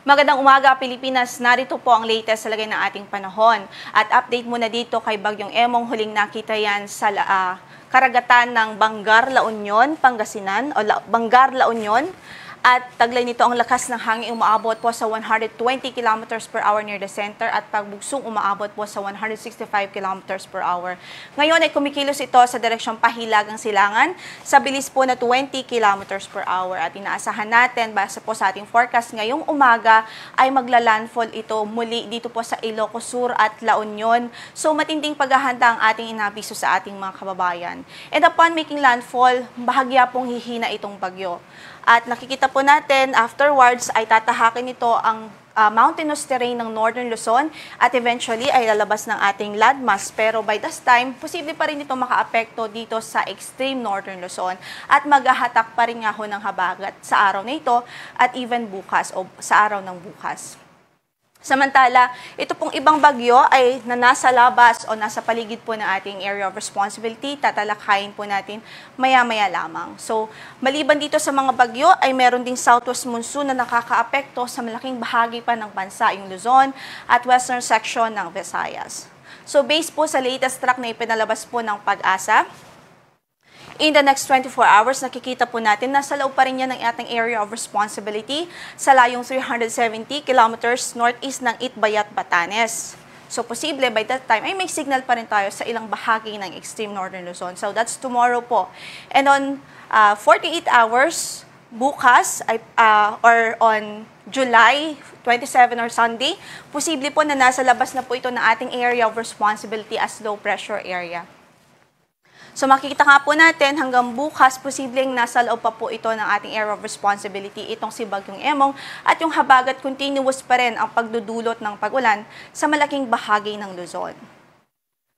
Magandang umaga, Pilipinas. Narito po ang latest sa lagay ng ating panahon. At update muna dito kay Bagyong Emong. Huling nakita yan sa karagatan ng Bangar, La Union, Pangasinan, o Bangar, La Union. At taglay nito ang lakas ng hangin umaabot po sa 120 kilometers per hour near the center at pagbugsong umaabot po sa 165 kilometers per hour. Ngayon ay kumikilos ito sa direksyong Pahilagang Silangan sa bilis po na 20 kilometers per hour at inaasahan natin base po sa ating forecast ngayong umaga ay magla-landfall ito muli dito po sa Ilocos Sur at La Union. So matinding paghahanda ang ating inabiso sa ating mga kababayan. And upon making landfall, bahagya pong hihina itong bagyo. At nakikita po natin, afterwards ay tatahakin ito ang mountainous terrain ng Northern Luzon at eventually ay lalabas ng ating landmass. Pero by this time, posible pa rin ito makaapekto dito sa extreme Northern Luzon at maghahatak pa rin nga ho ng habagat sa araw na ito at even bukas o sa araw ng bukas. Samantala, ito pong ibang bagyo ay na nasa labas o nasa paligid po ng ating area of responsibility, tatalakayin po natin maya-maya lamang. So, maliban dito sa mga bagyo, ay meron ding southwest monsoon na nakakaapekto sa malaking bahagi pa ng bansa, yung Luzon at western section ng Visayas. So, based po sa latest track na ipinalabas po ng Pag-asa, in the next 24 hours, nakikita po natin na sa loob pa rin yan ng ating area of responsibility sa layong 370 kilometers northeast ng Itbayat, Batanes. So, posible by that time ay may signal pa rin tayo sa ilang bahagi ng extreme northern Luzon. So, that's tomorrow po. And on 48 hours, bukas, or on July 27 or Sunday, posible po na nasa labas na po ito ng ating area of responsibility as low pressure area. So makikita nga po natin hanggang bukas, posibleng nasa loob pa po ito ng ating area of responsibility, itong si Bagyong Emong, at yung habagat continuous pa rin ang pagdudulot ng pag-ulan sa malaking bahagi ng Luzon.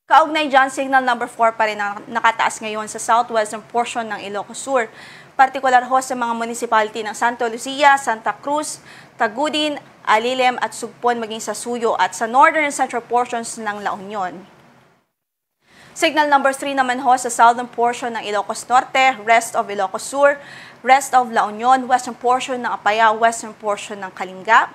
Kaugnay dyan, signal number 4 pa rin ang nakataas ngayon sa southwestern portion ng Ilocos Sur, partikular ho sa mga municipality ng Santa Lucia, Santa Cruz, Tagudin, Alilem at Sugpon, maging sa Suyo at sa northern and central portions ng La Union. Signal number 3 naman ho sa southern portion ng Ilocos Norte, rest of Ilocos Sur, rest of La Union, western portion ng Apayao, western portion ng Kalinga,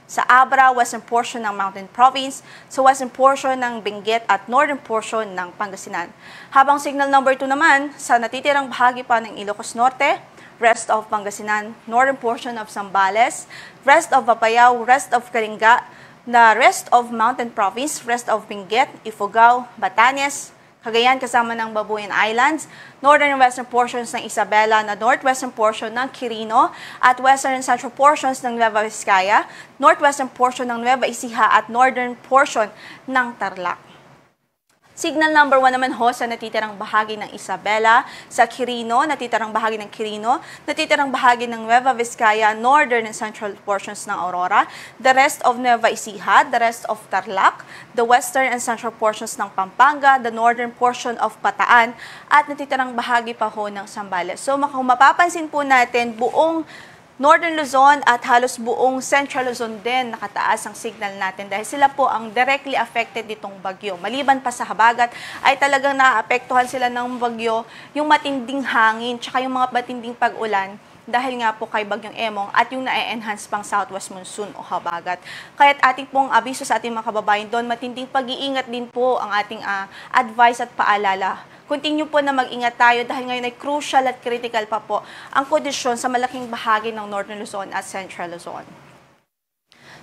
sa Abra, western portion ng Mountain Province, sa western portion ng Benguet at northern portion ng Pangasinan. Habang signal number 2 naman sa natitirang bahagi pa ng Ilocos Norte, rest of Pangasinan, northern portion of Zambales, rest of Apayao, rest of Kalinga, the rest of Mountain Province, rest of Benguet, Ifugao, Batanes, Cagayan kasama ng Babuyan Islands, northern and western portions ng Isabela na northwestern portion ng Quirino at western and central portions ng Nueva Vizcaya, northwestern portion ng Nueva Ecija at northern portion ng Tarlac. Signal number 1 naman ho sa natitirang bahagi ng Isabela, sa Quirino, natitirang bahagi ng Quirino, natitirang bahagi ng Nueva Vizcaya, northern and central portions ng Aurora, the rest of Nueva Ecija, the rest of Tarlac, the western and central portions ng Pampanga, the northern portion of Bataan, at natitirang bahagi pa ho ng Zambales. So kung mapapansin po natin, buong Northern Luzon at halos buong Central Luzon din nakataas ang signal natin dahil sila po ang directly affected nitong bagyo. Maliban pa sa habagat ay talagang naaapektuhan sila ng bagyo yung matinding hangin tsaka yung mga matinding pag-ulan dahil nga po kay Bagyong Emong at yung na-enhance pang southwest monsoon o habagat. Kaya't ating pong abiso sa ating mga kababayan doon, matinding pag-iingat din po ang ating advice at paalala. Continue po na mag-ingat tayo dahil ngayon ay crucial at critical pa po ang kondisyon sa malaking bahagi ng Northern Luzon at Central Luzon.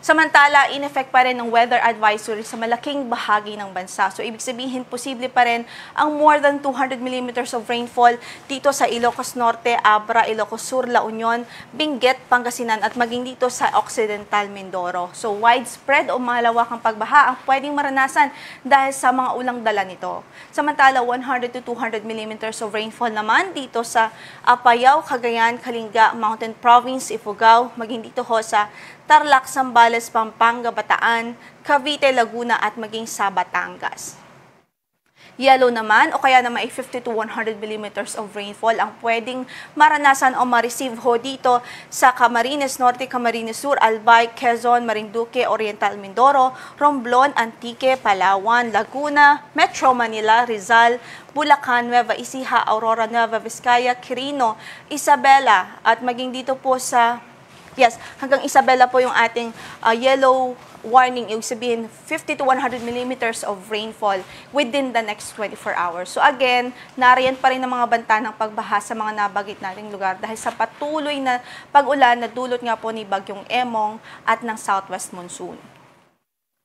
Samantala, in-effect pa rin ng weather advisory sa malaking bahagi ng bansa. So, ibig sabihin, posible pa rin ang more than 200 millimeters of rainfall dito sa Ilocos Norte, Abra, Ilocos Sur, La Union, Benguet, Pangasinan at maging dito sa Occidental Mindoro. So, widespread o malawakang pagbaha ang pwedeng maranasan dahil sa mga ulang dala nito. Samantala, 100 to 200 millimeters of rainfall naman dito sa Apayao, Cagayan, Kalinga, Mountain Province, Ifugao, maging dito ho sa Tarlac, Zambales, Pampanga, Bataan, Cavite, Laguna at maging sa Batangas. Yellow naman o kaya naman ay 50 to 100 millimeters of rainfall ang pwedeng maranasan o ma-receive ho dito sa Camarines Norte, Camarines Sur, Albay, Quezon, Marinduque, Oriental Mindoro, Romblon, Antique, Palawan, Laguna, Metro Manila, Rizal, Bulacan, Nueva Ecija, Aurora, Nueva Vizcaya, Quirino, Isabela at maging dito po sa Yes, hanggang Isabela po yung ating yellow warning, ibig sabihin 50 to 100 millimeters of rainfall within the next 24 hours. So again, nariyan pa rin ang mga banta ng pagbaha sa mga nabagit nating lugar dahil sa patuloy na pag-ulan na dulot nga po ni Bagyong Emong at ng southwest monsoon.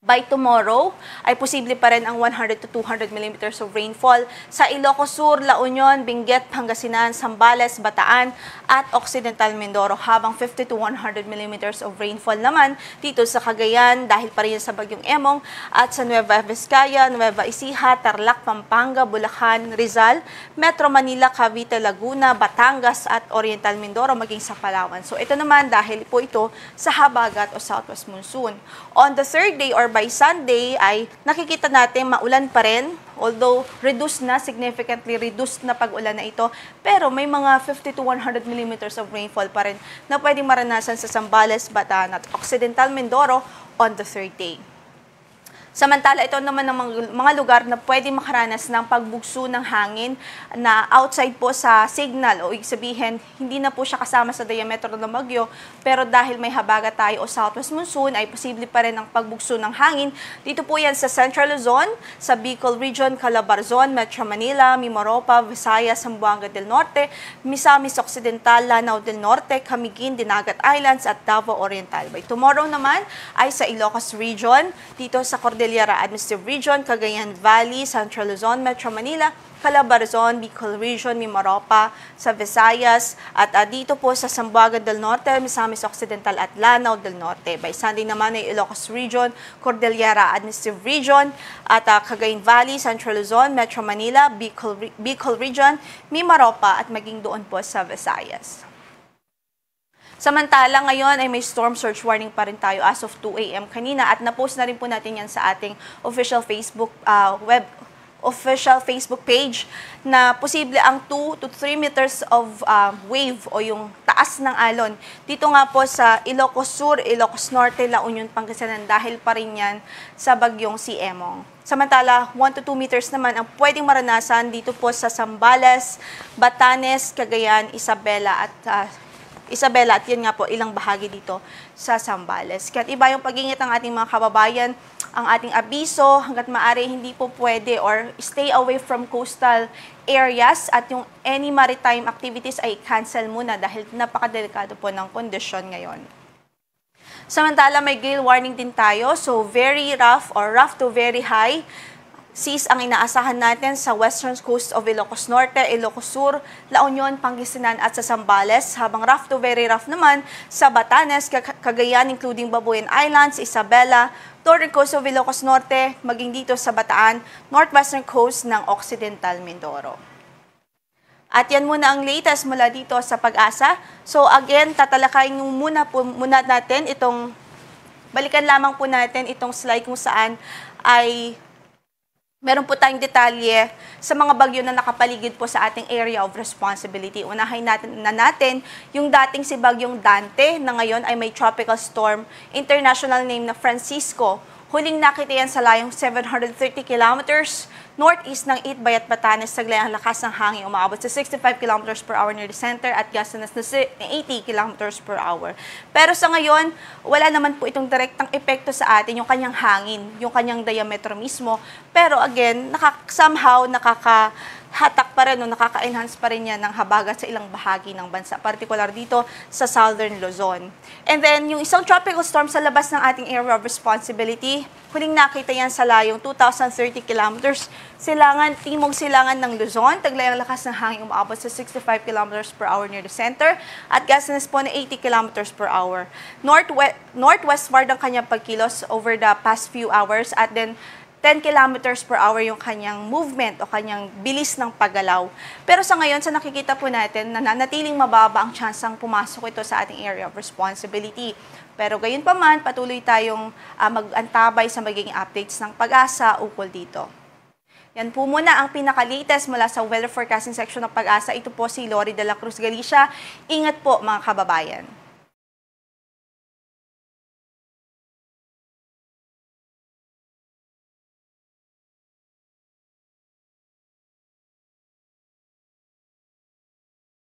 By tomorrow, ay posible pa rin ang 100 to 200 millimeters of rainfall sa Ilocos Sur, La Union, Benguet, Pangasinan, Zambales, Bataan at Occidental Mindoro, habang 50 to 100 millimeters of rainfall naman dito sa Cagayan dahil pa rin sa Bagyong Emong at sa Nueva Vizcaya, Nueva Ecija, Tarlac, Pampanga, Bulacan, Rizal, Metro Manila, Cavite, Laguna, Batangas at Oriental Mindoro maging sa Palawan. So ito naman dahil po ito sa habagat o southwest monsoon. On the third day or by Sunday ay nakikita natin maulan pa rin, although significantly reduced na pag-ulan na ito, pero may mga 50 to 100 millimeters of rainfall pa rin na pwedeng maranasan sa Zambales, Bataan at Occidental Mindoro on the third day. Samantala, ito naman ang mga lugar na pwede makaranas ng pagbugso ng hangin na outside po sa signal o ibig sabihin, hindi na po siya kasama sa diametro ng bagyo, pero dahil may habagat tayo o southwest monsoon, ay posible pa rin ang pagbugso ng hangin. Dito po yan sa Central Luzon, sa Bicol Region, Calabarzon, Metro Manila, Mimaropa, Visayas, Zamboanga del Norte, Misamis Occidental, Lanao del Norte, Camiguin, Dinagat Islands at Davao Oriental. By tomorrow naman ay sa Ilocos Region, dito sa Cordillera Administrative Region, Cagayan Valley, Central Luzon, Metro Manila, Calabarzon, Bicol Region, Mimaropa, sa Visayas, at dito po sa Zamboanga del Norte, Misamis Occidental at Lanao del Norte. By Sunday naman ay Ilocos Region, Cordillera Administrative Region, at Cagayan Valley, Central Luzon, Metro Manila, Bicol Region, Mimaropa, at maging doon po sa Visayas. Samantala, ngayon ay may storm surge warning pa rin tayo as of 2 a.m. kanina at na-post na rin po natin yan sa ating official Facebook page na posible ang 2 to 3 meters of wave o yung taas ng alon. Dito nga po sa Ilocos Sur, Ilocos Norte, La Union, Pangasinan dahil pa rin yan sa bagyong si Emong. Samantala, 1 to 2 meters naman ang pwedeng maranasan dito po sa Zambales, Batanes, Cagayan, Isabela at yan nga po ilang bahagi dito sa Zambales. Kaya iba yung pag-ingat ng ating mga kababayan, ang ating abiso hanggat maaari hindi po pwede or stay away from coastal areas at yung any maritime activities ay cancel muna dahil napakadelikado po ng kondisyon ngayon. Samantala may gale warning din tayo, so very rough or rough to very high seas ang inaasahan natin sa western coast of Ilocos Norte, Ilocos Sur, La Union, Pangasinan at sa Zambales, habang rough to very rough naman sa Batanes, Cagayan including Babuyan Islands, Isabela, northern coast of Ilocos Norte, maging dito sa Bataan, northwestern coast ng Occidental Mindoro. At yan muna ang latest mula dito sa Pag-asa. So again, tatalakayin muna natin itong, balikan lamang po natin itong slide kung saan ay meron po tayong detalye sa mga bagyo na nakapaligid po sa ating area of responsibility. Unahin natin yung dating si Bagyong Dante na ngayon ay may tropical storm, international name na Francisco. Huling nakita yan sa layong 730 kilometers northeast ng Itbay at Batanes. Saglay ang lakas ng hangin umaabot sa 65 kilometers per hour near the center at gasanas na 80 kilometers per hour. Pero sa ngayon, wala naman po itong direktang epekto sa atin, yung kanyang hangin, yung kanyang diametro mismo. Pero again, somehow nakakahatak pa rin o nakaka-enhance pa rin yan ng habagat sa ilang bahagi ng bansa, particular dito sa Southern Luzon. And then, yung isang tropical storm sa labas ng ating area of responsibility, huling nakita yan sa layong 2,030 kilometers, timog silangan ng Luzon, taglay ang lakas ng hangin umaabot sa 65 kilometers per hour near the center, at gasanas po na 80 kilometers per hour. Northwestward ang kanyang pagkilos over the past few hours, at then 10 kilometers per hour yung kanyang movement o kanyang bilis ng paggalaw. Pero sa ngayon, sa nakikita po natin, nanatiling mababa ang tsansang pumasok ito sa ating area of responsibility. Pero gayon pa man, patuloy tayong mag-antabay sa magiging updates ng Pag-asa ukol dito. Yan po muna ang pinaka-latest mula sa weather forecasting section ng Pag-asa. Ito po si Lori de la Cruz Galicia. Ingat po mga kababayan.